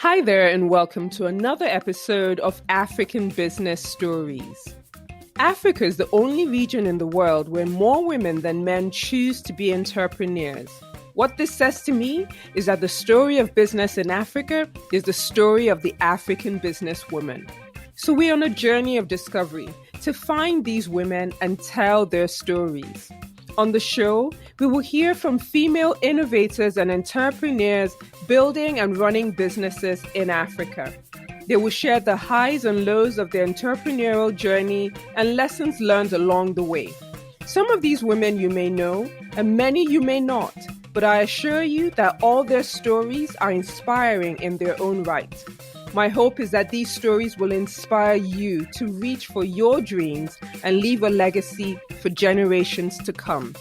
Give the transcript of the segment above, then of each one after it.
Hi there, and welcome to another episode of African Business Stories. Africa is the only region in the world where more women than men choose to be entrepreneurs. What this says to me is that the story of business in Africa is the story of the African businesswoman. So we're on a journey of discovery to find these women and tell their stories. On the show, we will hear from female innovators and entrepreneurs building and running businesses in Africa. They will share the highs and lows of their entrepreneurial journey and lessons learned along the way. Some of these women you may know, and many you may not, but I assure you that all their stories are inspiring in their own right. My hope is that these stories will inspire you to reach for your dreams and leave a legacy for generations to come.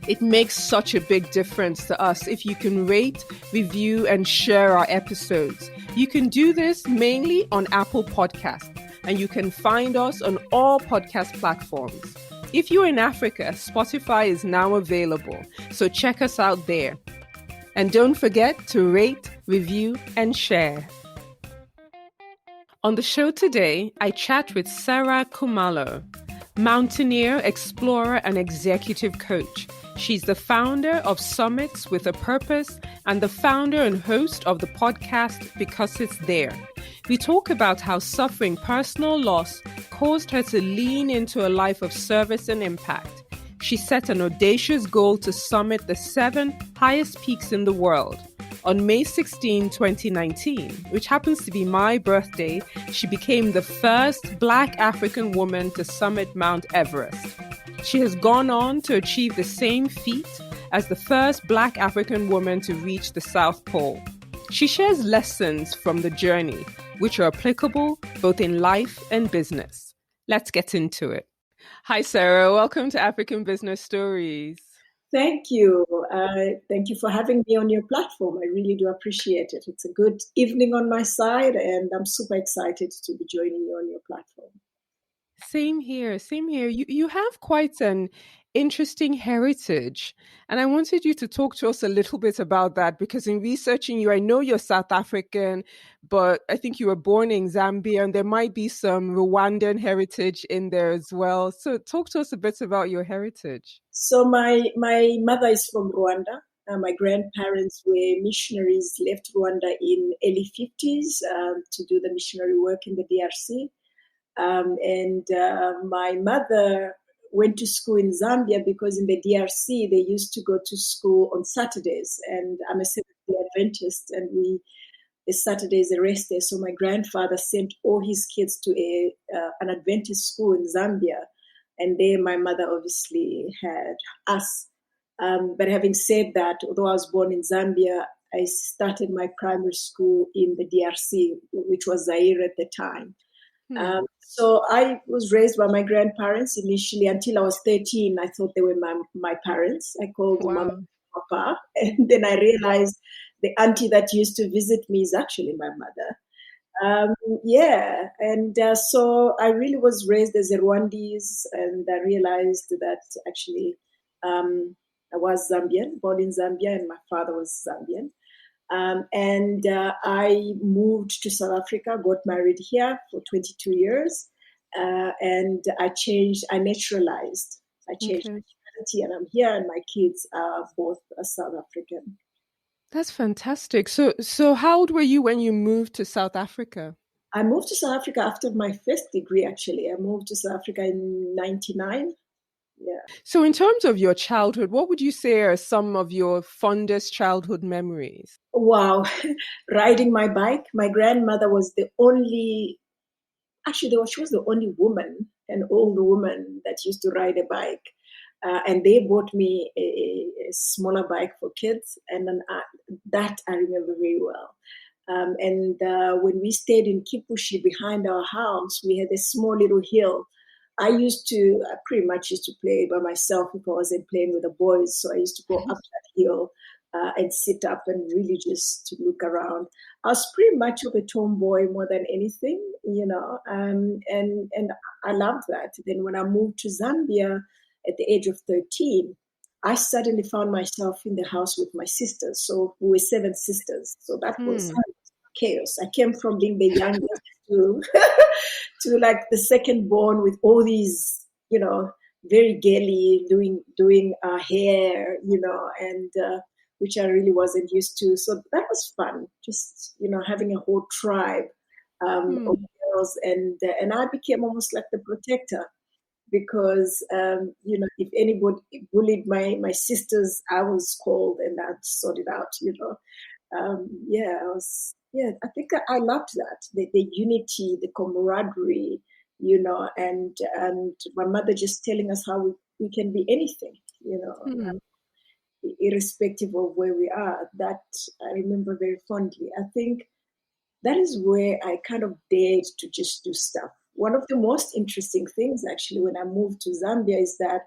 It makes such a big difference to us if you can rate, review, and share our episodes. You can do this mainly on Apple Podcasts, and you can find us on all podcast platforms. If you're in Africa, Spotify is now available, so check us out there. And don't forget to rate, review, and share. On the show today, I chat with Saray Khumalo, mountaineer, explorer, and executive coach. She's the founder of Summits with a Purpose and the founder and host of the podcast Because It's There. We talk about how suffering personal loss caused her to lean into a life of service and impact. She set an audacious goal to summit the 7 highest peaks in the world. On May 16, 2019, which happens to be my birthday, she became the first Black African woman to summit Mount Everest. She has gone on to achieve the same feat as the first Black African woman to reach the South Pole. She shares lessons from the journey, which are applicable both in life and business. Let's get into it. Hi, Sarah. Welcome to African Business Stories. Thank you. Thank you for having me on your platform. I really do appreciate it. It's a good evening on my side, and I'm super excited to be joining you on your platform. Same here. You have quite an interesting heritage, and I wanted you to talk to us a little bit about that because in researching you, I know you're South African, but I think you were born in Zambia, and there might be some Rwandan heritage in there as well. So talk to us a bit about your heritage. So my mother is from Rwanda. My grandparents were missionaries, left Rwanda in early 50s to do the missionary work in the DRC. My mother went to school in Zambia because in the DRC they used to go to school on Saturdays, and I'm a Seventh-day Adventist, and the Saturday is a rest day. So my grandfather sent all his kids to an Adventist school in Zambia, and there my mother obviously had us. But having said that, although I was born in Zambia, I started my primary school in the DRC, which was Zaire at the time. So I was raised by my grandparents initially until I was 13. I thought they were my parents. I called Mama and Papa. And then I realized the auntie that used to visit me is actually my mother. So I really was raised as a Rwandese, and I realized that actually I was Zambian, born in Zambia, and my father was Zambian. I moved to South Africa, got married here for 22 years, and I naturalized. I changed nationality, and I'm here, and my kids are both South African. That's fantastic. So how old were you when you moved to South Africa? I moved to South Africa after my first degree, actually. I moved to South Africa in 1999. Yeah. So in terms of your childhood, what would you say are some of your fondest childhood memories? Wow. Riding my bike. My grandmother was she was the only woman, an old woman that used to ride a bike. And they bought me a smaller bike for kids. And then that I remember very well. When we stayed in Kipushi behind our house, we had a small little hill. I pretty much used to play by myself if I wasn't playing with the boys. So I used to go up that hill and sit up and really just to look around. I was pretty much of a tomboy more than anything, and I loved that. Then when I moved to Zambia at the age of 13, I suddenly found myself in the house with my sisters. So we were 7 sisters. So that was chaos. I came from being the youngest to to like the second born with all these, very girly doing hair, and which I really wasn't used to. So that was fun, just having a whole tribe of girls, and I became almost like the protector because if anybody bullied my sisters, I was called and I'd sort it out. I think I loved that, the unity, the camaraderie, and my mother just telling us how we can be anything, irrespective of where we are. That I remember very fondly. I think that is where I kind of dared to just do stuff. One of the most interesting things, actually, when I moved to Zambia is that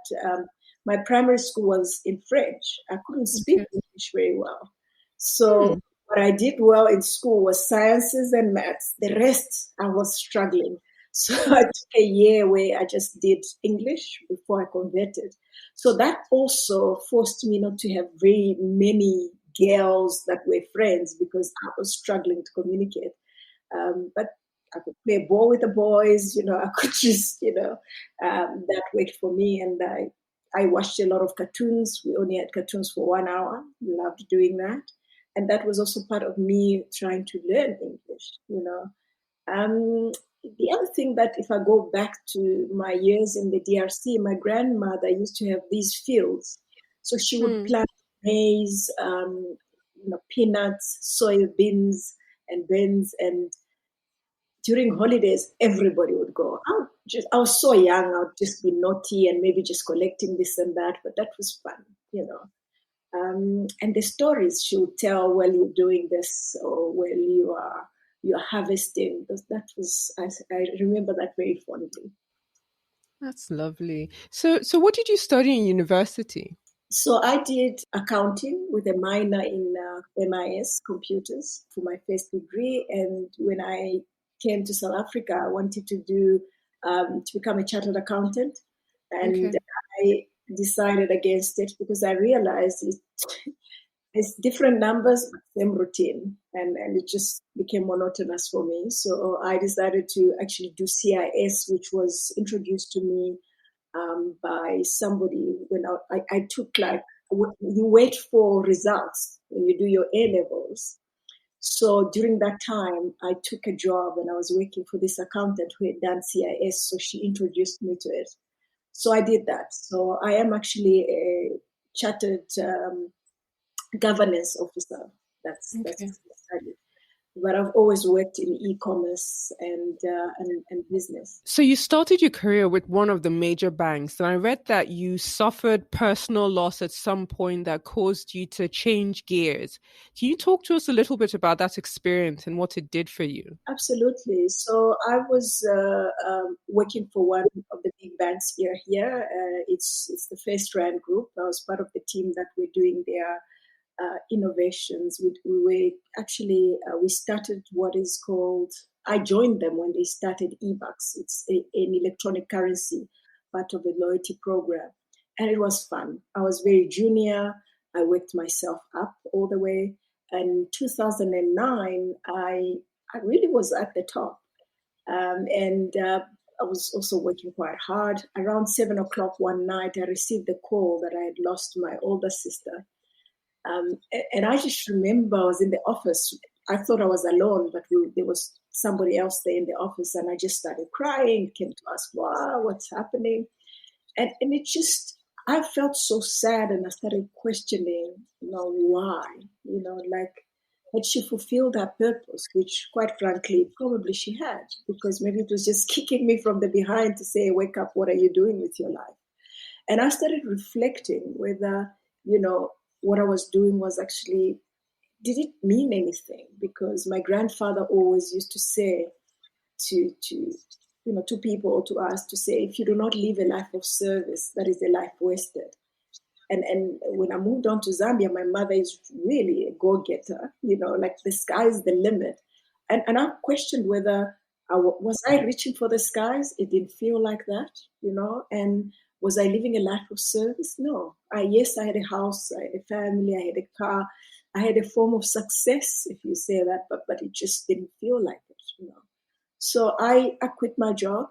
my primary school was in French. I couldn't speak English very well. So what I did well in school was sciences and maths. The rest, I was struggling. So I took a year where I just did English before I converted. So that also forced me not to have very many girls that were friends because I was struggling to communicate. But I could play ball with the boys, I could just, that worked for me. And I watched a lot of cartoons. We only had cartoons for 1 hour. Loved doing that. And that was also part of me trying to learn English. The other thing that if I go back to my years in the DRC, my grandmother used to have these fields. So she would plant maize, peanuts, soybeans, and beans. And during holidays, everybody would go. I was so young, I would just be naughty and maybe just collecting this and that, but that was fun. And the stories she would tell while you're doing this or while you're harvesting. That was I remember that very fondly. That's lovely. So what did you study in university? So I did accounting with a minor in MIS computers for my first degree. And when I came to South Africa, I wanted to become a chartered accountant, and I decided against it because I realized it's different numbers, same routine, and it just became monotonous for me. So I decided to actually do CIS, which was introduced to me by somebody when I took you wait for results when you do your A levels. So during that time, I took a job and I was working for this accountant who had done CIS. So she introduced me to it. So I did that. So I am actually a chartered governance officer. That's what I did. But I've always worked in e-commerce and business. So you started your career with one of the major banks, and I read that you suffered personal loss at some point that caused you to change gears. Can you talk to us a little bit about that experience and what it did for you? Absolutely. So I was working for one of the big banks here. It's the First Rand Group. I was part of the team that were doing their innovations. We started what is called, I joined them when they started eBucks. It's an electronic currency, part of the loyalty program. And it was fun. I was very junior. I worked myself up all the way. And 2009, I really was at the top. And I was also working quite hard. Around 7 o'clock one night, I received a call that I had lost my older sister. And I just remember I was in the office. I thought I was alone, but there was somebody else there in the office, and I just started crying, came to ask, wow, what's happening? And it just, I felt so sad, and I started questioning, why? Had she fulfilled her purpose, which quite frankly, probably she had, because maybe it was just kicking me from the behind to say, wake up, what are you doing with your life? And I started reflecting whether, what I was doing was actually, did it mean anything? Because my grandfather always used to say to people or to us, to say, if you do not live a life of service, that is a life wasted. And when I moved on to Zambia, my mother is really a go-getter, like the sky's the limit. And I questioned whether was I reaching for the skies? It didn't feel like that, and was I living a life of service? No. Yes, I had a house, I had a family, I had a car, I had a form of success, if you say that, but it just didn't feel like it, you know. So I quit my job,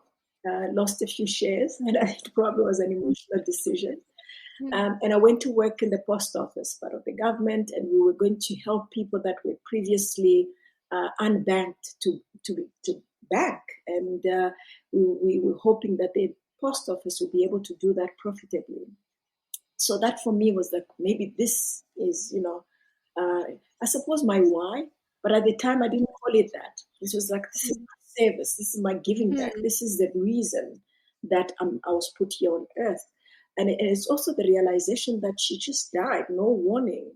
lost a few shares, and it probably was an emotional decision. And I went to work in the post office, part of the government, and we were going to help people that were previously unbanked to bank. And we were hoping that the post office would be able to do that profitably. So that for me was like, maybe this is, you know, I suppose my why, but at the time I didn't call it that. This was like, this is my service, this is my giving back, this is the reason that I was put here on earth. And it's also the realization that she just died, no warning.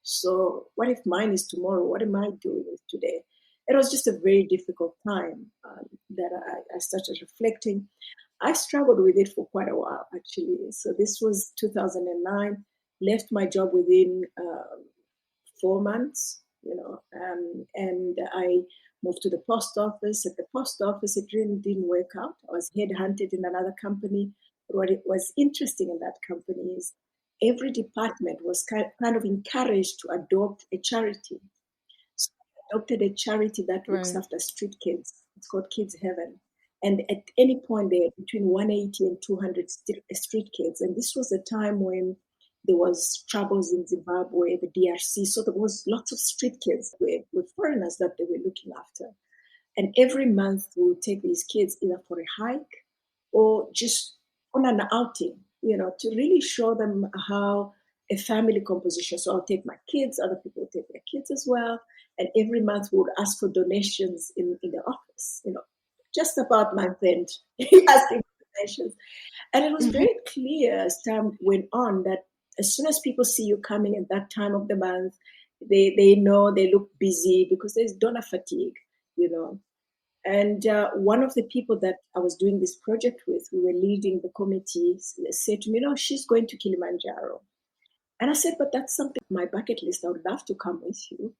So what if mine is tomorrow? What am I doing with today? It was just a very difficult time that I started reflecting. I struggled with it for quite a while, actually. So this was 2009. Left my job within 4 months, you know, and I moved to the post office. At the post office, it really didn't work out. I was headhunted in another company. What it was interesting in that company is every department was kind of encouraged to adopt a charity. So I adopted a charity that looks after street kids. It's called Kids Heaven. And at any point, there are between 180 and 200 street kids. And this was a time when there was troubles in Zimbabwe, the DRC. So there was lots of street kids with foreigners that they were looking after. And every month we would take these kids either for a hike or just on an outing, you know, to really show them how a family composition. So I'll take my kids, other people will take their kids as well. And every month we would ask for donations in the office, you know, just about month end, asking for donations. And it was very clear as time went on that as soon as people see you coming at that time of the month, they know they look busy because there's donor fatigue, you know. And one of the people that I was doing this project with, we were leading the committee, said to me, no, she's going to Kilimanjaro. And I said, but that's something on my bucket list. I would love to come with you.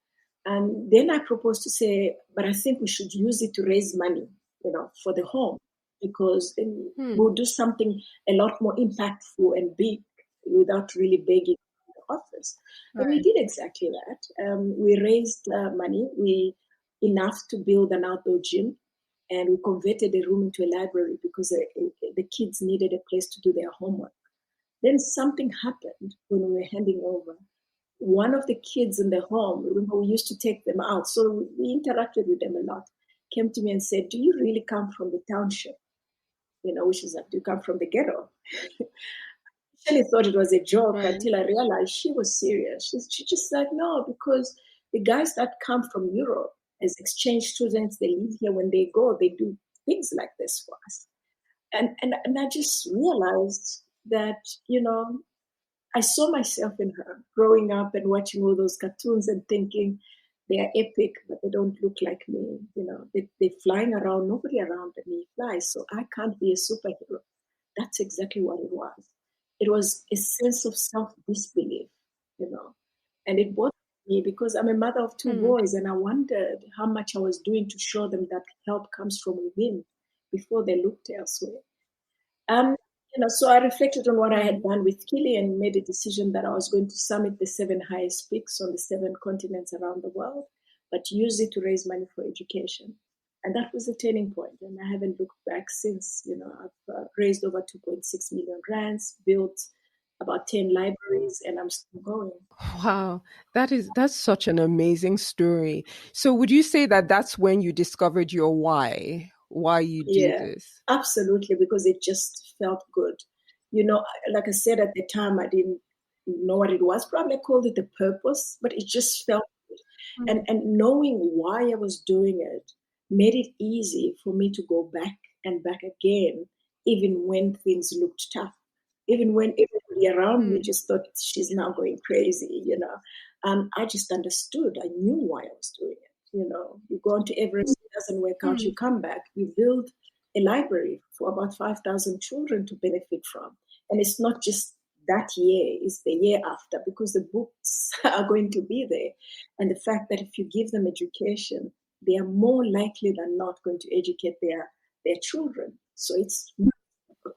And then I proposed to say, but I think we should use it to raise money, you know, for the home, because then we'll do something a lot more impactful and big without really begging the office. And we did exactly that. We raised money, enough to build an outdoor gym, and we converted a room into a library because the kids needed a place to do their homework. Then something happened when we were handing over. One of the kids in the home, remember we used to take them out, so we interacted with them a lot, came to me and said, do you really come from the township? You know, which is like, do you come from the ghetto? I actually thought it was a joke until I realized she was serious. She just said, no, because the guys that come from Europe as exchange students, they live here. When they go, they do things like this for us. And I just realized that, you know, I saw myself in her growing up and watching all those cartoons and thinking they are epic, but they don't look like me. You know, they're flying around. Nobody around me flies, so I can't be a superhero. That's exactly what it was. It was a sense of self-disbelief, you know, and it bothered me because I'm a mother of two boys, and I wondered how much I was doing to show them that help comes from within before they looked elsewhere. You know, so I reflected on what I had done with Kili and made a decision that I was going to summit the 7 highest peaks on the 7 continents around the world, but use it to raise money for education. And that was a turning point, and I haven't looked back since. You know, I've raised over 2.6 million rands, built about 10 libraries, and I'm still going. Wow, that's such an amazing story. So would you say that that's when you discovered your why you do Yeah, this? absolutely, because it just felt good. You know, like I said at the time, I didn't know what it was. Probably I called it the purpose, but it just felt good. And knowing why I was doing it made it easy for me to go back and back again, even when things looked tough. Even when everybody around me just thought she's now going crazy, you know. I just understood. I knew why I was doing it. You know, you go on to Everest, it doesn't work out, you come back, you build a library for about 5,000 children to benefit from. And it's not just that year, it's the year after, because the books are going to be there. And the fact that if you give them education, they are more likely than not going to educate their children. So it's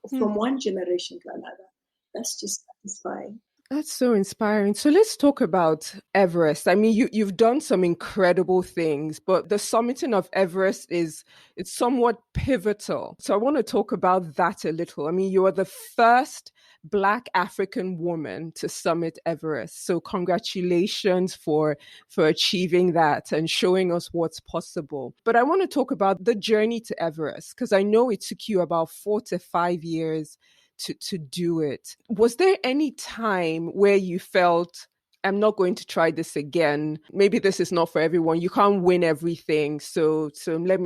from one generation to another. That's just satisfying. That's so inspiring. So let's talk about Everest. I mean, you've done some incredible things, but the summiting of Everest is it's somewhat pivotal. So I want to talk about that a little. I mean, you are the first Black African woman to summit Everest. So congratulations for achieving that and showing us what's possible. But I want to talk about the journey to Everest because I know it took you about 4 to 5 years to do it. Was there any time where you felt, I'm not going to try this again? Maybe this is not for everyone. You can't win everything. So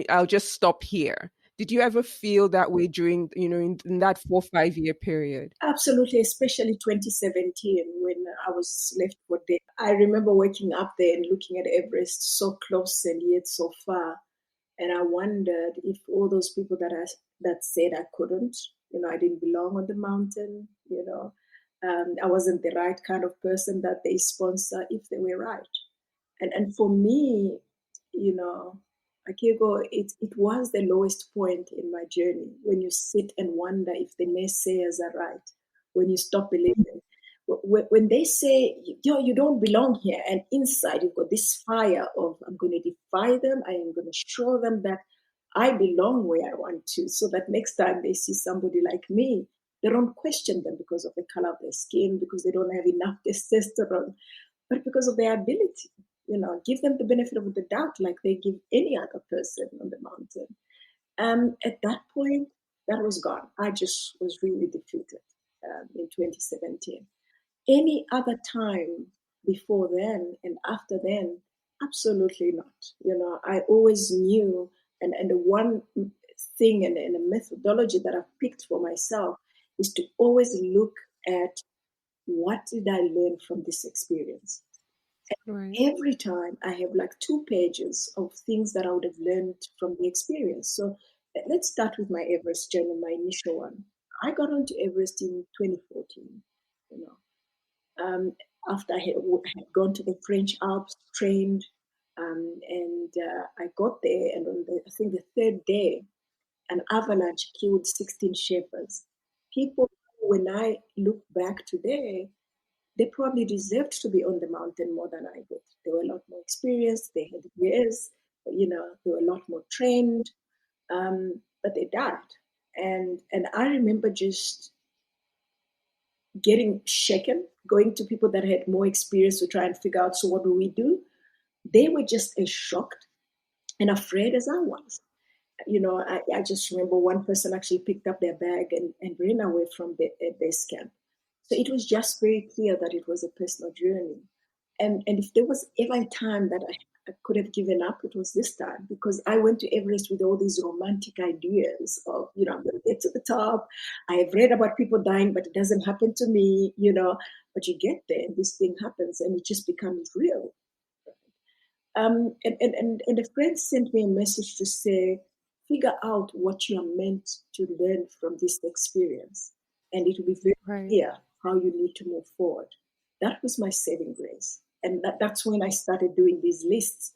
I'll just stop here. Did you ever feel that way during, in that 4 5 year period? Absolutely, especially 2017 when I was left for dead. I remember waking up there and looking at Everest so close and yet so far. And I wondered if all those people that said I couldn't, I didn't belong on the mountain, I wasn't the right kind of person that they sponsor, if they were right. And for me, you know, Akego, it was the lowest point in my journey when you sit and wonder if the naysayers are right, when you stop believing. When they say, you don't belong here, and inside you've got this fire of, I'm going to defy them, I am going to show them that I belong where I want to, so that next time they see somebody like me, they don't question them because of the color of their skin, because they don't have enough testosterone, but because of their ability. Give them the benefit of the doubt like they give any other person on the mountain. At that point, that was gone. I just was really defeated in 2017. Any other time before then and after then, absolutely not. I always knew, and the one thing and a methodology that I've picked for myself is to always look at what did I learn from this experience. Right. Every time I have like 2 pages of things that I would have learned from the experience. So let's start with my Everest journey, my initial one. I got onto Everest in 2014, you after I had gone to the French Alps, trained, and I got there, and on I think the third day, an avalanche killed 16 shepherds. People, when I look back today, they probably deserved to be on the mountain more than I did. They were a lot more experienced, they had years, they were a lot more trained, but they died. And I remember just getting shaken, going to people that had more experience to try and figure out, so what do we do? They were just as shocked and afraid as I was. I just remember one person actually picked up their bag and ran away from the base camp. So it was just very clear that it was a personal journey. And if there was ever a time that I could have given up, it was this time, because I went to Everest with all these romantic ideas of, I'm going to get to the top. I have read about people dying, but it doesn't happen to me. But you get there and this thing happens and it just becomes real. And a friend sent me a message to say, figure out what you are meant to learn from this experience, and it will be very Right. clear how you need to move forward. That was my saving grace. And that's when I started doing these lists.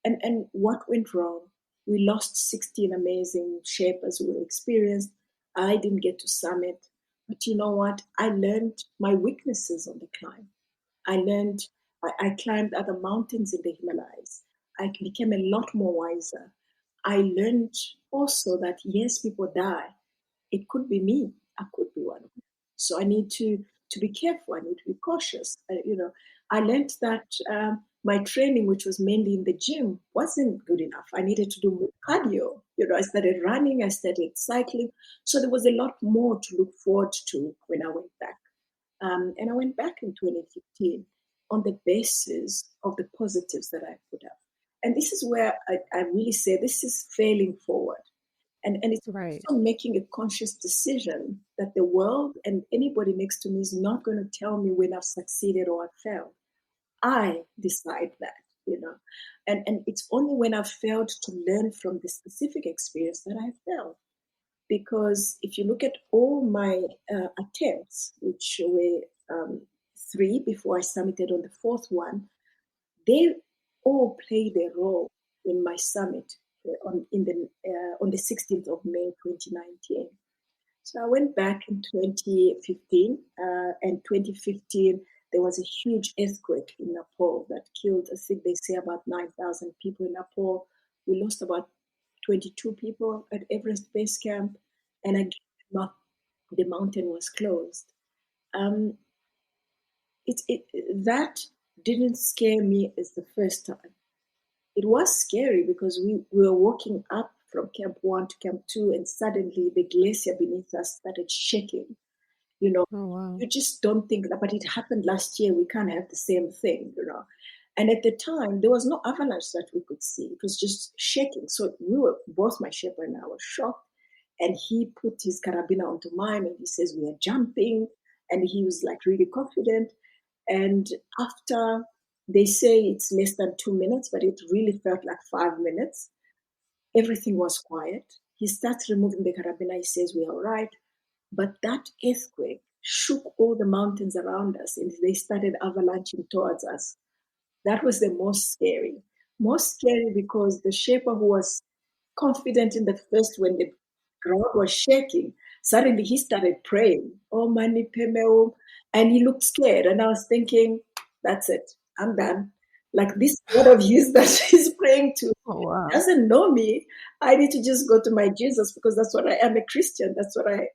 And what went wrong? We lost 16 amazing shapers who were experienced. I didn't get to summit. But you know what? I learned my weaknesses on the climb. I learned, I climbed other mountains in the Himalayas. I became a lot more wiser. I learned also that yes, people die. It could be me. I could be one of them. So I need to be careful. I need to be cautious. I learned that my training, which was mainly in the gym, wasn't good enough. I needed to do more cardio. I started running. I started cycling. So there was a lot more to look forward to when I went back. And I went back in 2015 on the basis of the positives that I put up. And this is where I really say this is failing forward. And it's Right. also making a conscious decision that the world and anybody next to me is not going to tell me when I've succeeded or I've failed. I decide that. And it's only when I've failed to learn from the specific experience that I've failed. Because if you look at all my attempts, which were 3 before I summited on the fourth one, they all played a role in my summit on the 16th of May 2019. So I went back in 2015, and 2015 there was a huge earthquake in Nepal that killed, I think they say, about 9,000 people in Nepal. We lost about 22 people at Everest Base Camp, and again, the mountain was closed. Um, that didn't scare me as the first time. It was scary because we were walking up from Camp 1 to Camp 2, and suddenly the glacier beneath us started shaking. You know, Oh, wow. you just don't think that, but it happened last year. We can't have the same thing, you know. And at the time, there was no avalanche that we could see. It was just shaking. So both my shepherd and I were shocked. And he put his carabiner onto mine and he says, we are jumping. And he was like really confident. And after, they say it's less than 2 minutes, but it really felt like 5 minutes. Everything was quiet. He starts removing the carabiner. He says, we're all right. But that earthquake shook all the mountains around us and they started avalanching towards us. That was the most scary. Most scary because the shepherd who was confident in the first when the ground was shaking, suddenly he started praying, Oh mani pemeo, and he looked scared. And I was thinking, that's it, I'm done. Like this God of his that he's praying to Oh, wow. doesn't know me. I need to just go to my Jesus because that's what I am, a Christian. That's what I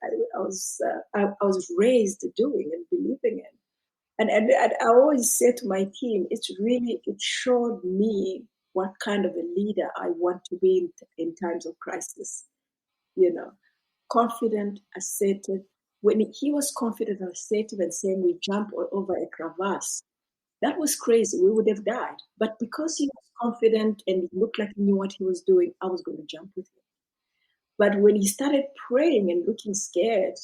was raised doing and believing in. And I always say to my team, it showed me what kind of a leader I want to be in times of crisis. You know, confident, assertive. When he was confident and assertive and saying we jump over a crevasse, that was crazy. We would have died. But because he was confident and he looked like he knew what he was doing, I was going to jump with him. But when he started praying and looking scared,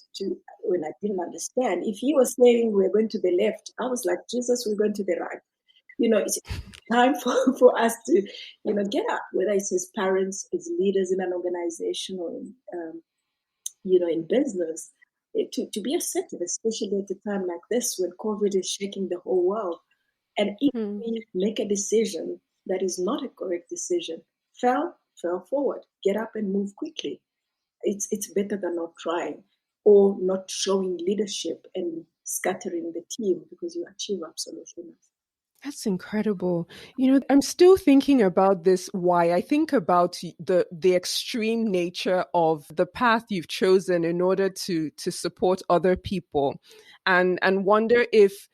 when I didn't understand, if he was saying we're going to the left, I was like, Jesus, we're going to the right. It's time for us to, get up, whether it's his parents, his leaders in an organization or in business, to be assertive, especially at a time like this when COVID is shaking the whole world. And if Hmm. we make a decision that is not a correct decision, fell forward, get up and move quickly. It's better than not trying or not showing leadership and scattering the team because you achieve absolutely nothing. That's incredible. I'm still thinking about this why. I think about the extreme nature of the path you've chosen in order to support other people and wonder if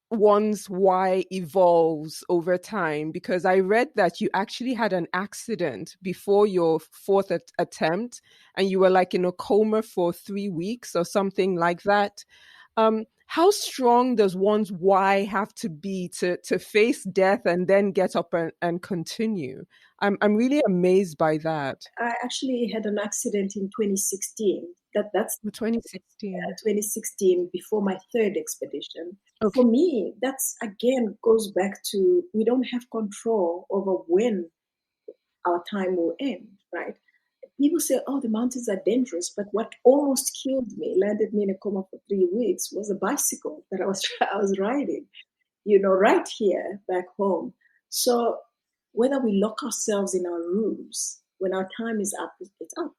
one's why evolves over time, because I read that you actually had an accident before your fourth attempt and you were like in a coma for 3 weeks or something like that. How strong does one's why have to be to face death and then get up and continue? I'm really amazed by that. I actually had an accident in 2016. That's 2016. 2016 before my third expedition. For Okay. me, that's again goes back to we don't have control over when our time will end, right? People say, oh, the mountains are dangerous. But what almost killed me, landed me in a coma for 3 weeks, was a bicycle that I was I was riding, right here back home. So whether we lock ourselves in our rooms, when our time is up, it's up.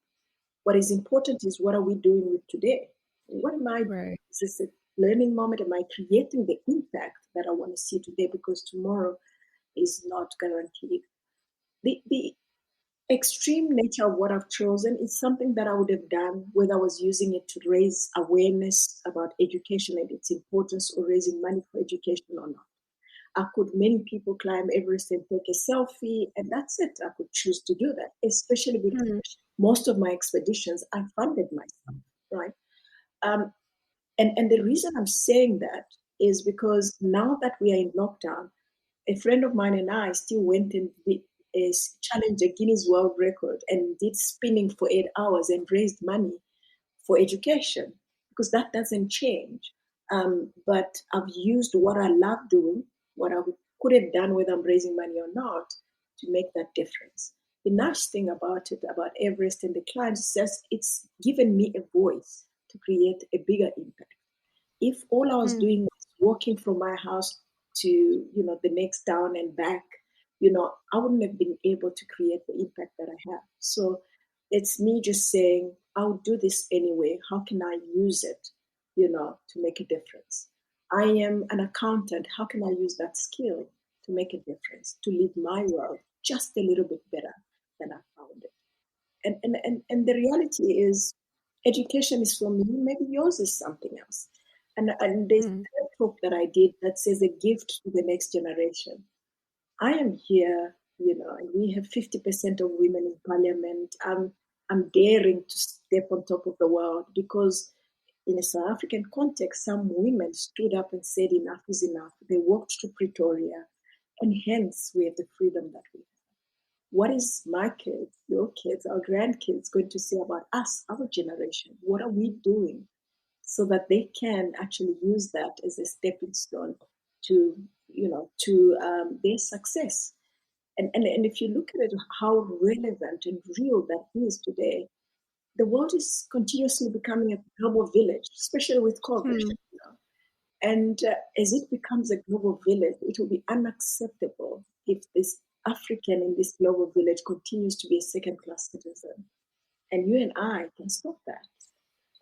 What is important is what are we doing with today? What am I? Right. Is this a learning moment? Am I creating the impact that I want to see today? Because tomorrow is not guaranteed. The extreme nature of what I've chosen is something that I would have done whether I was using it to raise awareness about education and its importance or raising money for education or not. Many people climb Everest and take a selfie, and that's it. I could choose to do that, especially because Mm. most of my expeditions I funded myself, right? Um, and the reason I'm saying that is because now that we are in lockdown, a friend of mine and I still went and challenged a Guinness World Record and did spinning for 8 hours and raised money for education because that doesn't change. But I've used what I love doing, what I could have done whether I'm raising money or not, to make that difference. The nice thing about it, about Everest and the climbs, is that it's given me a voice to create a bigger impact. If all I was Mm. doing was walking from my house to the next town and back, I wouldn't have been able to create the impact that I have. So it's me just saying I'll do this anyway. How can I use it, to make a difference? I am an accountant. How can I use that skill to make a difference, to leave my world just a little bit better than I found it? And the reality is, education is for me, maybe yours is something else. And there's Mm. a talk that I did that says a gift to the next generation. I am here, and we have 50% of women in parliament. I'm daring to step on top of the world because in a South African context, some women stood up and said enough is enough. They walked to Pretoria, and hence we have the freedom that we have. What is my kids, your kids, our grandkids going to say about us, our generation? What are we doing so that they can actually use that as a stepping stone to, to their success? And if you look at it, how relevant and real that is today, the world is continuously becoming a global village, especially with COVID. Mm. And as it becomes a global village, it will be unacceptable if this African in this global village continues to be a second class citizen. And you and I can stop that.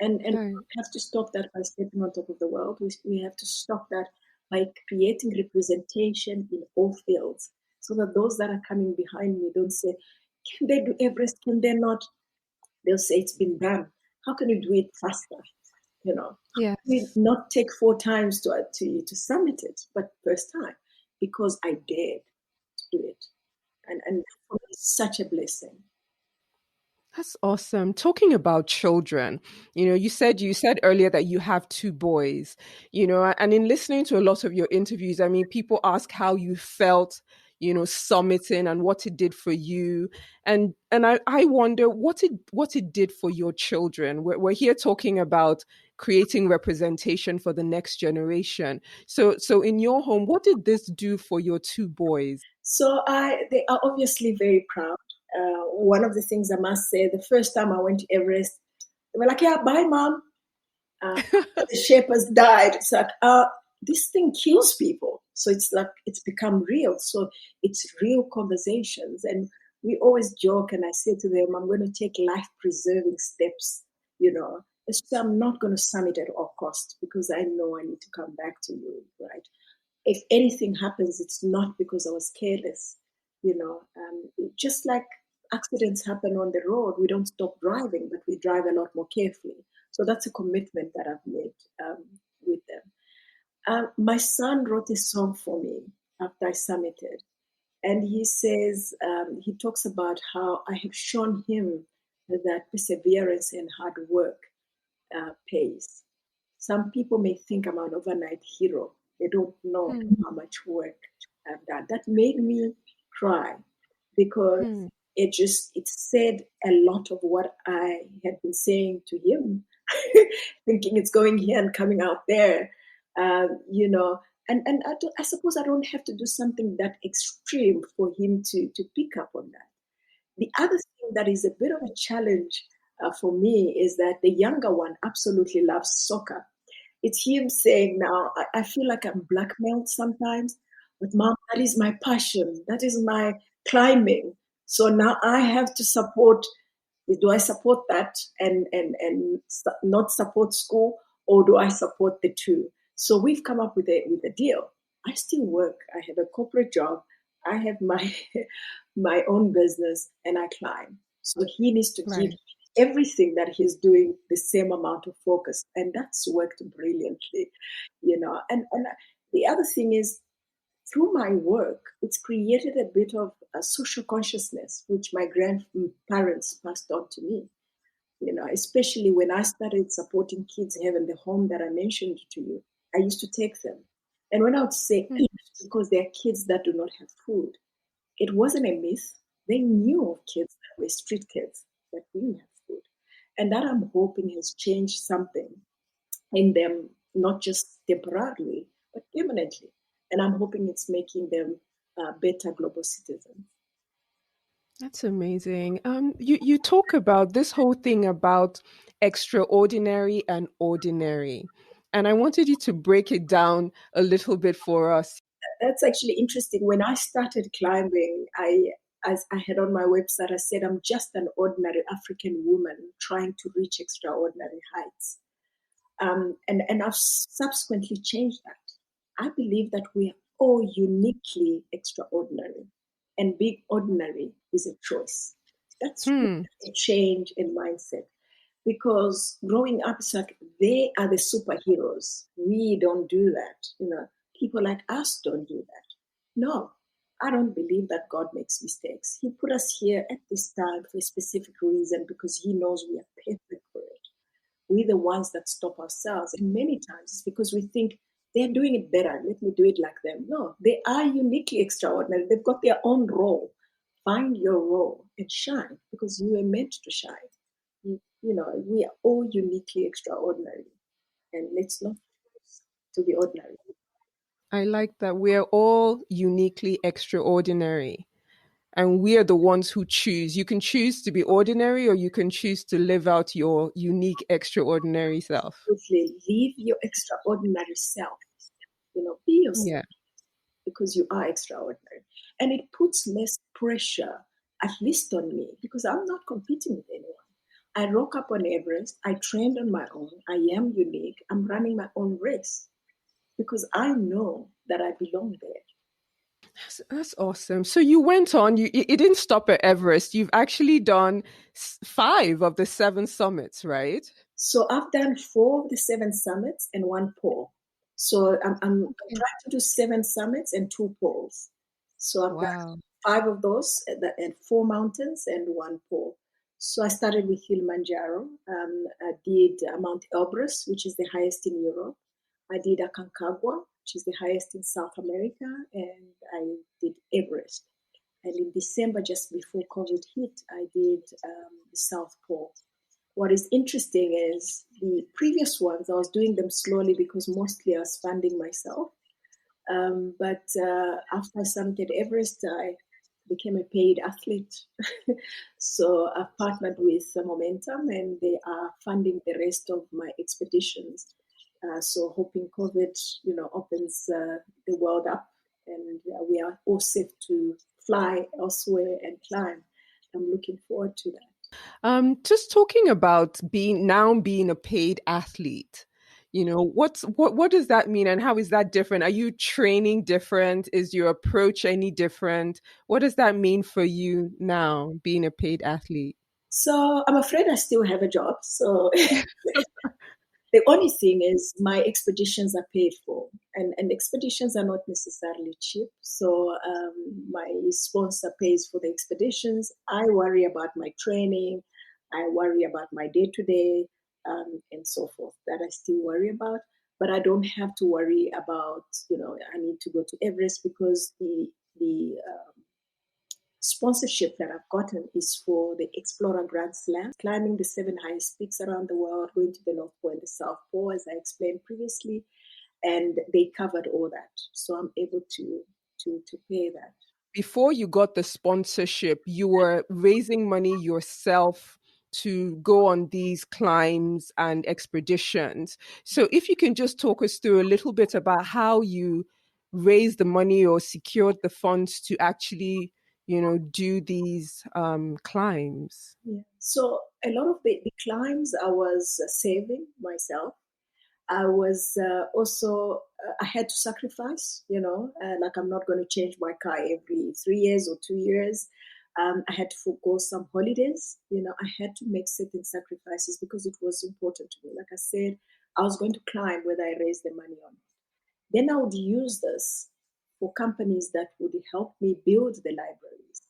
And Right. we have to stop that by stepping on top of the world. We have to stop that by creating representation in all fields so that those that are coming behind me don't say, can they do Everest? Can they not? They'll say it's been done. How can you do it faster? We Yes. not take 4 times to summit it, but first time because I dared to do it, and for me, it's such a blessing. That's awesome. Talking about children, you said earlier that you have two boys, and in listening to a lot of your interviews, I mean, people ask how you felt, summiting and what it did for you. And I wonder what it did for your children. We're here talking about creating representation for the next generation. So in your home, what did this do for your two boys? So they are obviously very proud. One of the things I must say, the first time I went to Everest, they were like, "Yeah, bye, mom." After the shepherds died, it's like, this thing kills people. So it's like it's become real. So it's real conversations. And we always joke, and I say to them, I'm going to take life preserving steps, you know. So I'm not going to summit at all costs because I know I need to come back to you, right? If anything happens, it's not because I was careless, just like accidents happen on the road, we don't stop driving, but we drive a lot more carefully. So that's a commitment that I've made with them. My son wrote a song for me after I summited, and he says, he talks about how I have shown him that perseverance and hard work pays. Some people may think I'm an overnight hero. They don't know Hmm. how much work I've done. That made me cry because Hmm. it said a lot of what I had been saying to him, thinking it's going here and coming out there, you know. And I suppose I don't have to do something that extreme for him to pick up on that. The other thing that is a bit of a challenge for me is that the younger one absolutely loves soccer. It's him saying now, I feel like I'm blackmailed sometimes, but mom, that is my passion. That is my climbing. So now I have to support. Do I support that and not support school, or do I support the two? So we've come up with a deal. I still work. I have a corporate job. I have my my own business, and I climb. So he needs to give Right. everything that he's doing the same amount of focus, and that's worked brilliantly, And the other thing is, through my work, it's created a bit of a social consciousness, which my grandparents passed on to me. Especially when I started supporting kids here in the home that I mentioned to you, I used to take them. And when I would say Hmm. eat, because there are kids that do not have food, it wasn't a myth. They knew of kids that were street kids that didn't have food. And that I'm hoping has changed something in them, not just temporarily, but permanently. And I'm hoping it's making them better global citizens. That's amazing. You talk about this whole thing about extraordinary and ordinary, and I wanted you to break it down a little bit for us. That's actually interesting. When I started climbing, as I had on my website, I said, I'm just an ordinary African woman trying to reach extraordinary heights. And I've subsequently changed that. I believe that we are all uniquely extraordinary, and being ordinary is a choice. That's Hmm. a change in mindset. Because growing up, it's like they are the superheroes. We don't do that. People like us don't do that. No, I don't believe that God makes mistakes. He put us here at this time for a specific reason because He knows we are perfect for it. We're the ones that stop ourselves. And many times it's because we think they're doing it better. Let me do it like them. No, they are uniquely extraordinary. They've got their own role. Find your role and shine because you are meant to shine. We are all uniquely extraordinary. And let's not choose to be ordinary. I like that we're all uniquely extraordinary and we are the ones who choose. You can choose to be ordinary or you can choose to live out your unique, extraordinary self. Absolutely. Live your extraordinary self. Be yourself Yeah. because you are extraordinary. And it puts less pressure, at least on me, because I'm not competing with anyone. I rock up on Everest. I trained on my own. I am unique. I'm running my own race because I know that I belong there. That's awesome. So you went on, it didn't stop at Everest. You've actually done five of the seven summits, right? So I've done 4 of the 7 summits and 1 pole. So I'm Okay. trying to do 7 summits and 2 poles. So I've done Wow. 5 of those and 4 mountains and 1 pole. So I started with Kilimanjaro. I did Mount Everest, which is the highest in Europe. I did Aconcagua, which is the highest in South America, and I did Everest. And in December, just before COVID hit, I did the South Pole. What is interesting is the previous ones, I was doing them slowly because mostly I was funding myself. But after I summited Everest, I became a paid athlete. So I've partnered with Momentum and they are funding the rest of my expeditions. So hoping COVID, opens the world up and we are all safe to fly elsewhere and climb. I'm looking forward to that. Just talking about being a paid athlete. What does that mean and how is that different? Are you training different? Is your approach any different? What does that mean for you now, being a paid athlete? So I'm afraid I still have a job. So the only thing is my expeditions are paid for, and expeditions are not necessarily cheap. So my sponsor pays for the expeditions. I worry about my training. I worry about my day to day and so forth. That I still worry about, but I don't have to worry about. I need to go to Everest because the sponsorship that I've gotten is for the Explorer Grand Slam, climbing the 7 highest peaks around the world, going to the North Pole and the South Pole, as I explained previously, and they covered all that. So I'm able to pay that. Before you got the sponsorship, you were raising money yourself to go on these climbs and expeditions. So, if you can just talk us through a little bit about how you raised the money or secured the funds to actually, do these climbs. Yeah. So a lot of the climbs I was saving myself. I was also, I had to sacrifice, like I'm not going to change my car every 3 years or 2 years. I had to forego some holidays. I had to make certain sacrifices because it was important to me. Like I said, I was going to climb whether I raised the money or not. Then I would use this for companies that would help me build the libraries.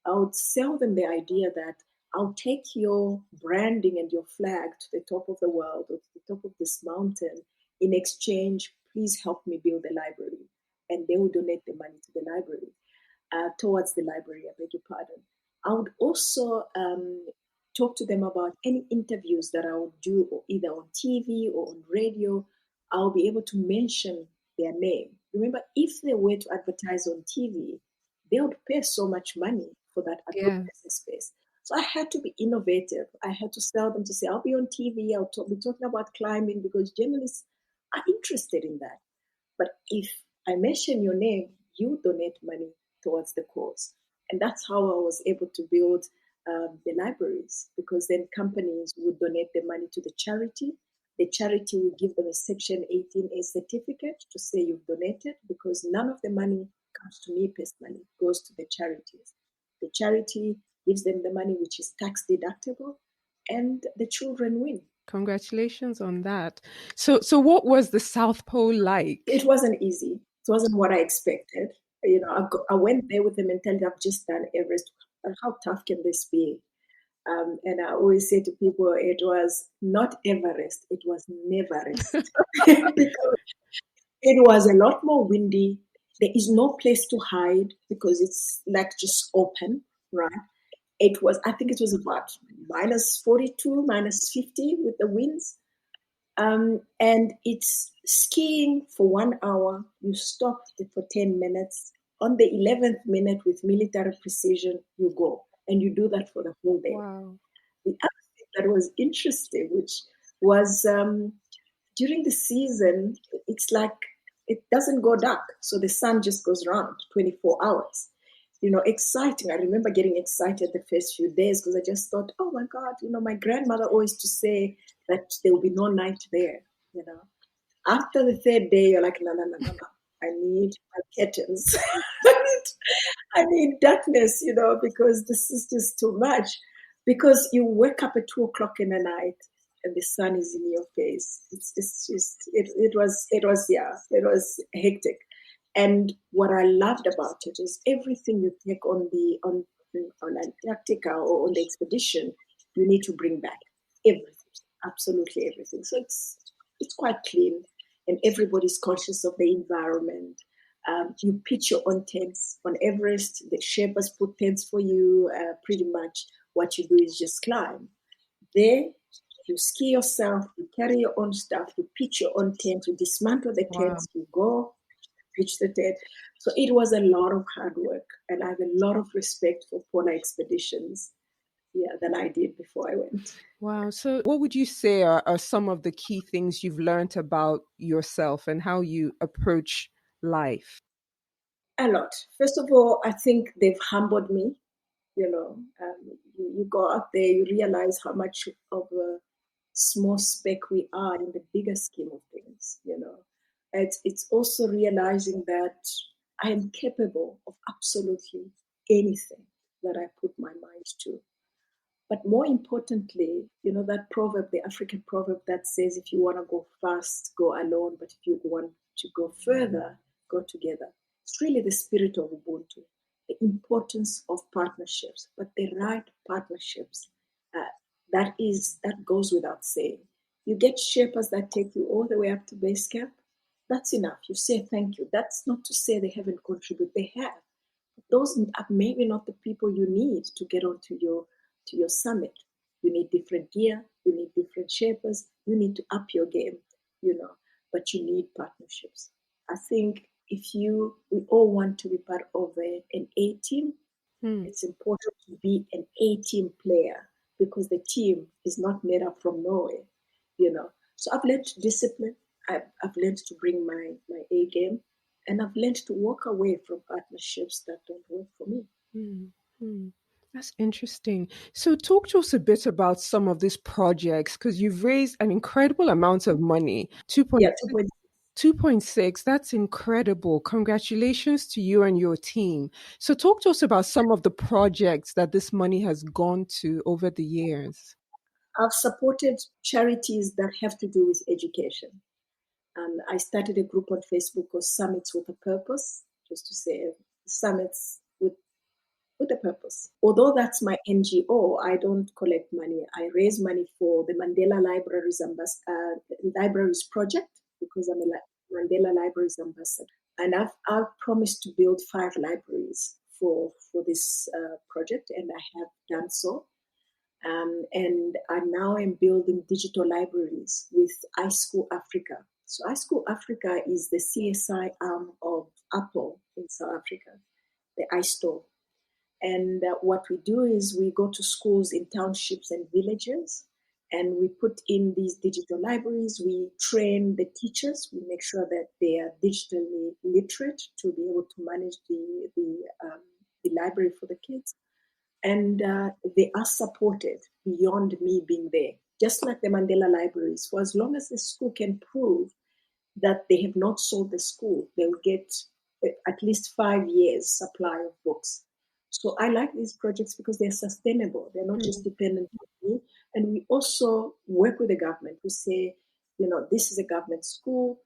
I would sell them the idea that I'll take your branding and your flag to the top of the world or to the top of this mountain. In exchange, please help me build the library. And they will donate the money to the library, towards the library, I beg your pardon. I would also talk to them about any interviews that I would do either on TV or on radio. I'll be able to mention their name. Remember, if they were to advertise on TV, they would pay so much money for that Yeah. advertising space. So I had to be innovative. I had to sell them to say, I'll be on TV, be talking about climbing because journalists are interested in that. But if I mention your name, you donate money towards the cause. And that's how I was able to build the libraries, because then companies would donate the money to the charity. The charity would give them a Section 18A certificate to say you've donated, because none of the money comes to me personally, it goes to the charities. The charity gives them the money, which is tax deductible, and the children win. Congratulations on that. So what was the South Pole It like? wasn't easy. It wasn't what I expected. I went there with the mentality, I've just done Everest. How tough can this be? And I always say to people, it was not Everest, it was Neverest. Because it was a lot more windy. There is no place to hide because it's like just open, right? I think it was about minus 42, minus 50 with the winds. And it's skiing for 1 hour. You stop for 10 minutes. On the 11th minute, with military precision, you go. And you do that for the whole day. Wow. The other thing that was interesting, which was during the season, it's like it doesn't go dark. So the sun just goes around 24 hours. Exciting. I remember getting excited the first few days because I just thought, oh my God, my grandmother always used to say that there will be no night there. After the third day, you're like, no, no, no, no, no. I need my curtains. I need darkness, because this is just too much. Because you wake up at 2 o'clock in the night and the sun is in your face. It's just it was hectic. And what I loved about it is everything you take on Antarctica or on the expedition, you need to bring back everything, absolutely everything. So it's quite clean, and everybody's conscious of the environment. You pitch your own tents on Everest. The Sherpas put tents for you. Pretty much what you do is just climb. There, you ski yourself, you carry your own stuff, you pitch your own tent, you dismantle the Wow. tents, you go, pitch the tent. So it was a lot of hard work, and I have a lot of respect for polar expeditions, than I did before I went. Wow. So what would you say are some of the key things you've learned about yourself and how you approach life? A lot. First of all, I think they've humbled me. You go out there, you realize how much of a small speck we are in the bigger scheme of things. It's also realizing that I am capable of absolutely anything that I put my mind to. But more importantly, that proverb, the African proverb that says, if you want to go fast, go alone, but if you want to go further, go together. It's really the spirit of Ubuntu, the importance of partnerships, but the right partnerships. Uh, that goes without saying. You get Sherpas that take you all the way up to base camp. That's enough. You say thank you. That's not to say they haven't contributed. They have. Those are maybe not the people you need to get onto your summit. You need different gear, you need different shapers, you need to up your game, but you need partnerships. I think we all want to be part of an A team. Hmm. It's important to be an A team player because the team is not made up from nowhere. So I've learned discipline. I've learned to bring my A game, and I've learned to walk away from partnerships that don't work for me. Hmm. Hmm. That's interesting. So, talk to us a bit about some of these projects because you've raised an incredible amount of money Yeah, 2.6. That's incredible. Congratulations to you and your team. So, talk to us about some of the projects that this money has gone to over the years. I've supported charities that have to do with education. And I started a group on Facebook called Summits with a Purpose, just to say summits with a purpose. Although that's my NGO, I don't collect money. I raise money for the Mandela Libraries Project because I'm a Mandela Libraries ambassador. And I've promised to build 5 libraries for this project, and I have done so. And I now am building digital libraries with iSchool Africa. So iSchool Africa is the CSI arm of Apple in South Africa, the iStore. And what we do is we go to schools in townships and villages, and we put in these digital libraries. We train the teachers. We make sure that they are digitally literate to be able to manage the library for the kids. And they are supported beyond me being there, just like the Mandela libraries. For as long as the school can prove that they have not sold the school, they will get at least 5 years supply of books. So I like these projects because they're sustainable. They're not just dependent on me. And we also work with the government. We say, this is a government school.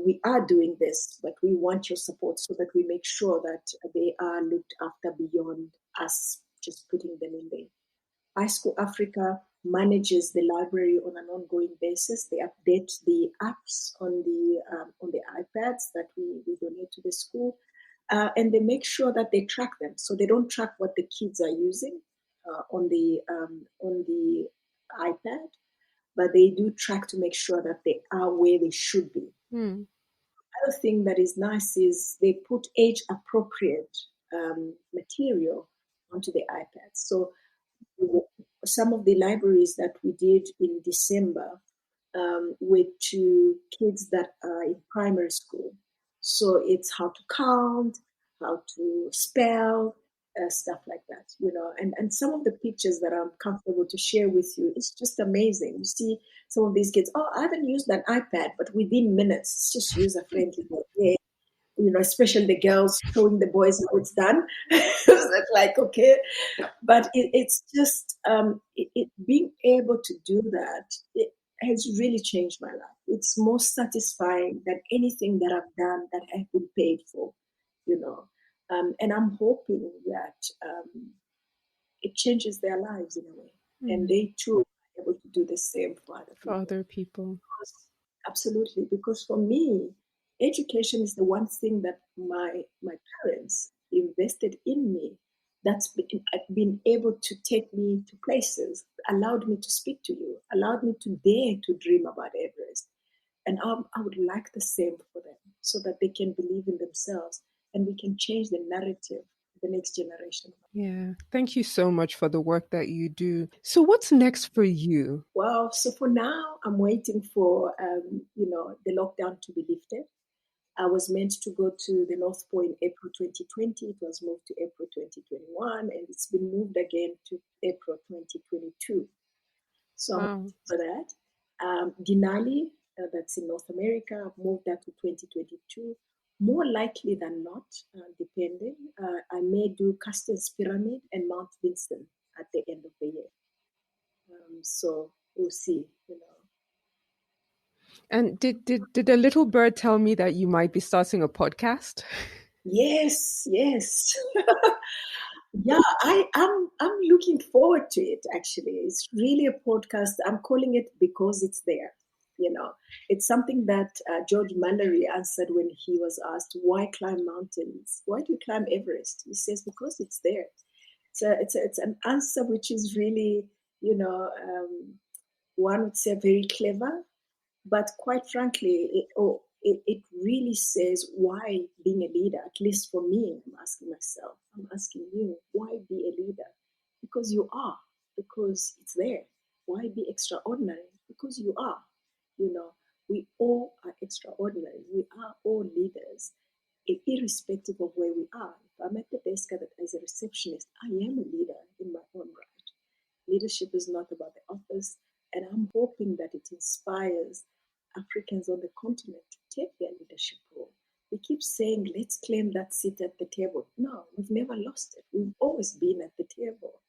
We are doing this, but we want your support so that we make sure that they are looked after beyond us just putting them in there. iSchool Africa manages the library on an ongoing basis. They update the apps on the iPads that we donate to the school, and they make sure that they track them. So they don't track what the kids are using on the iPad, but they do track to make sure that they are where they should be. Other thing that is nice is they put age appropriate material onto the iPads. So some of the libraries that we did in December were to kids that are in primary school. So it's how to count, how to spell, stuff like that, and some of the pictures that I'm comfortable to share with you, it's just amazing. You see some of these kids, I haven't used an iPad, but within minutes, it's just user friendly. Yeah, especially the girls showing the boys how it's done. It's like, okay, but it's just being able to do that. It has really changed my life. It's more satisfying than anything that I've done that I've been paid for, and I'm hoping that it changes their lives in a way, and they too are able to do the same for other people. Absolutely, because for me, education is the one thing that my parents invested in me. That's been able to take me to places, allowed me to speak to you, allowed me to dare to dream about Everest. And I would like the same for them, so that they can believe in themselves and we can change the narrative for the next generation. Yeah. Thank you so much for the work that you do. So what's next for you? Well, so for now, I'm waiting for, the lockdown to be lifted. I was meant to go to the North Pole in April 2020. It was moved to April 2021, and it's been moved again to April 2022. So I'm waiting for that. Denali, that's in North America, I've moved that to 2022. More likely than not, depending, I may do Castles Pyramid and Mount Vincent at the end of the year. So we'll see. And did a little bird tell me that you might be starting a podcast? Yes. Yeah, I'm looking forward to it. Actually, it's really a podcast. I'm calling it Because It's There. It's something that George Mallory answered when he was asked, "Why climb mountains? Why do you climb Everest?" He says, "Because it's there." It's an answer which is really, one would say very clever, but quite frankly, it really says why being a leader, at least for me, I'm asking myself, I'm asking you, why be a leader? Because you are, because it's there. Why be extraordinary? Because you are. We all are extraordinary. We are all leaders, irrespective of where we are. If I'm at the desk as a receptionist, I am a leader in my own right. Leadership is not about the office, and I'm hoping that it inspires Africans on the continent to take their leadership role. We keep saying, let's claim that seat at the table. No, we've never lost it. We've always been at the table.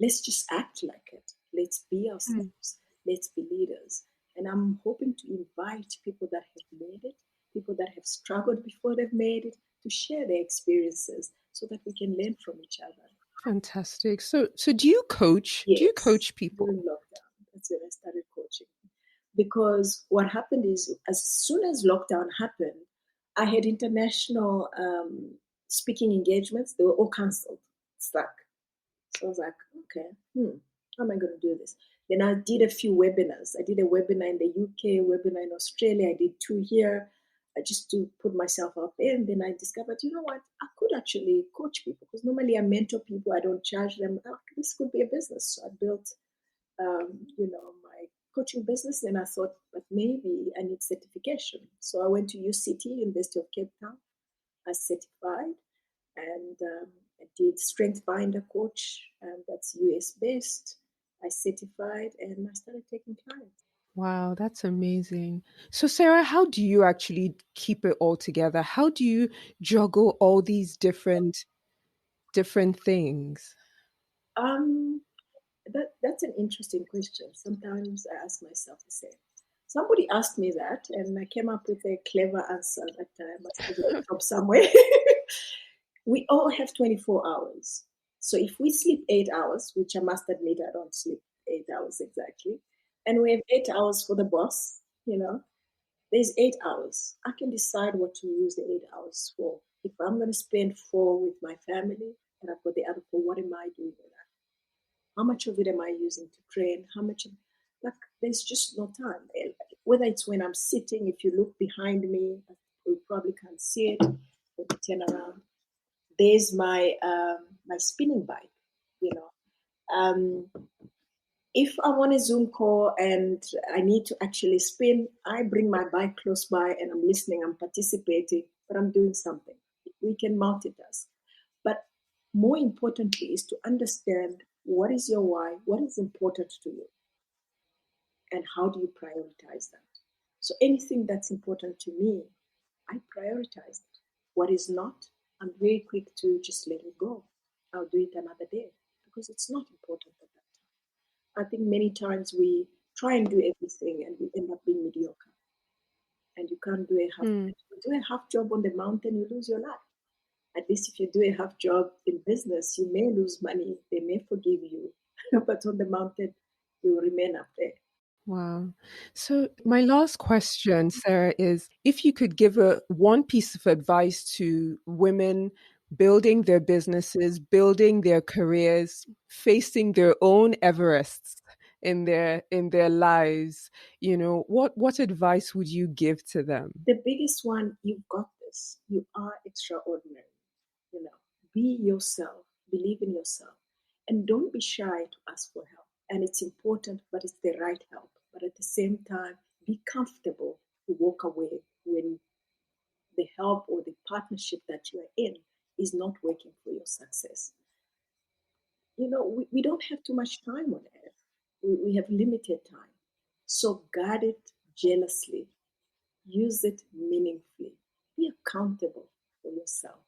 Let's just act like it. Let's be ourselves. Let's be leaders. And I'm hoping to invite people that have made it, people that have struggled before they've made it, to share their experiences so that we can learn from each other. Fantastic. So do you coach? Yes, do you coach people? During lockdown, that's when I started coaching. Because what happened is, as soon as lockdown happened, I had international speaking engagements. They were all cancelled, stuck. So I was like, okay, how am I going to do this? Then I did a few webinars. I did a webinar in the UK, webinar in Australia. I did 2 here, just to put myself out there. And then I discovered, you know what, I could actually coach people, because normally I mentor people. I don't charge them. This could be a business. So I built, my coaching business. And I thought, but maybe I need certification. So I went to UCT, University of Cape Town. I certified. and I did Strength Finder coach, and that's US based. I certified, and I started taking clients. Wow, that's amazing. So, Sarah, how do you actually keep it all together? How do you juggle all these different things? Um, that's an interesting question. Sometimes I ask myself the same. Somebody asked me that, and I came up with a clever answer that I must have it from somewhere. We all have 24 hours. So if we sleep 8 hours, which I must admit I don't sleep 8 hours exactly, and we have 8 hours for the boss, there's 8 hours. I can decide what to use the 8 hours for. If I'm going to spend 4 with my family and I've got the other 4, what am I doing with that? How much of it am I using to train? How much of, like, there's just no time. Whether it's when I'm sitting, if you look behind me, you probably can't see it. When you turn around, there's my spinning bike. You know, um, if I'm on a Zoom call and I need to actually spin, I bring my bike close by and I'm listening, I'm participating, but I'm doing something. We can multitask. But more importantly is to understand what is your why, what is important to you, and how do you prioritize that. So anything that's important to me, I prioritize it. What is not, I'm very quick to just let it go. I'll do it another day because it's not important at that time. I think many times we try and do everything and we end up being mediocre. And you can't do a half. Hmm. If you do a half job on the mountain, you lose your life. At least if you do a half job in business, you may lose money, they may forgive you, but on the mountain, you will remain up there. Wow. So, my last question, Sarah, is if you could give one piece of advice to women building their businesses, building their careers, facing their own Everests in their lives, what advice would you give to them? The biggest one, you've got this. You are extraordinary. You know, be yourself, believe in yourself, and don't be shy to ask for help. And it's important, but it's the right help. But at the same time, be comfortable to walk away when the help or the partnership that you are in is not working for your success. We don't have too much time on earth. We have limited time. So guard it jealously, use it meaningfully, be accountable for yourself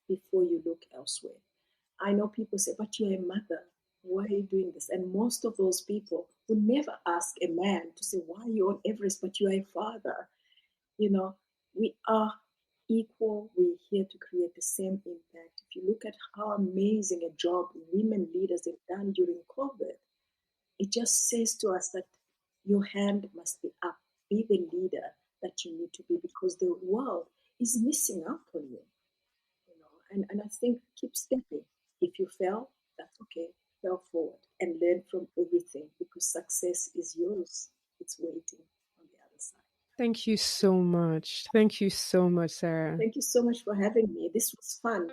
before you look elsewhere. I know people say, but you're a mother. Why are you doing this? And most of those people will never ask a man to say, why are you on Everest, but you are a father? We are equal. We're here to create the same impact. If you look at how amazing a job women leaders have done during COVID, it just says to us that your hand must be up. Be the leader that you need to be because the world is missing out on you. And I think keep stepping. If you fail, that's okay. Fail forward and learn from everything because success is yours. It's waiting on the other side. Thank you so much. Thank you so much, Sarah. Thank you so much for having me. This was fun.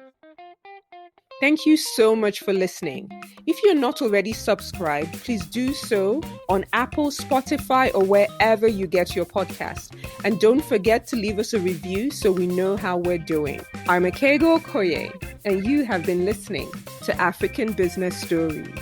Thank you so much for listening. If you're not already subscribed, please do so on Apple, Spotify, or wherever you get your podcast. And don't forget to leave us a review so we know how we're doing. I'm Akego Okoye, and you have been listening to African Business Stories.